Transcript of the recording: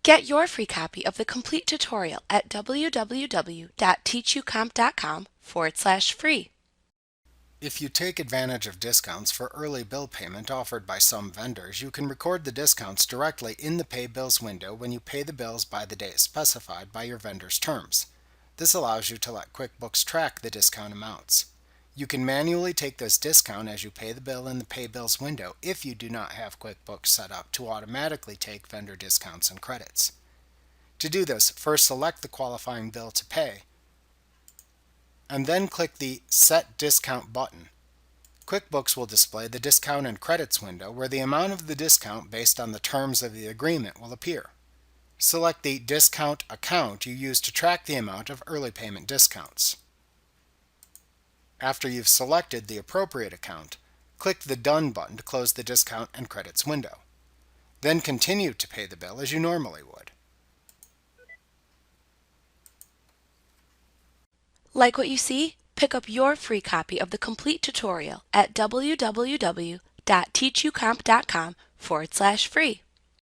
Get your free copy of the complete tutorial at www.teachucomp.com/free. If you take advantage of discounts for early bill payment offered by some vendors, you can record the discounts directly in the Pay Bills window when you pay the bills by the date specified by your vendor's terms. This allows you to let QuickBooks track the discount amounts. You can manually take this discount as you pay the bill in the Pay Bills window if you do not have QuickBooks set up to automatically take vendor discounts and credits. To do this, first select the qualifying bill to pay, and then click the Set Discount button. QuickBooks will display the Discount and Credits window where the amount of the discount based on the terms of the agreement will appear. Select the discount account you use to track the amount of early payment discounts. After you've selected the appropriate account, click the Done button to close the Discount and Credits window. Then continue to pay the bill as you normally would. Like what you see? Pick up your free copy of the complete tutorial at www.teachucomp.com/free.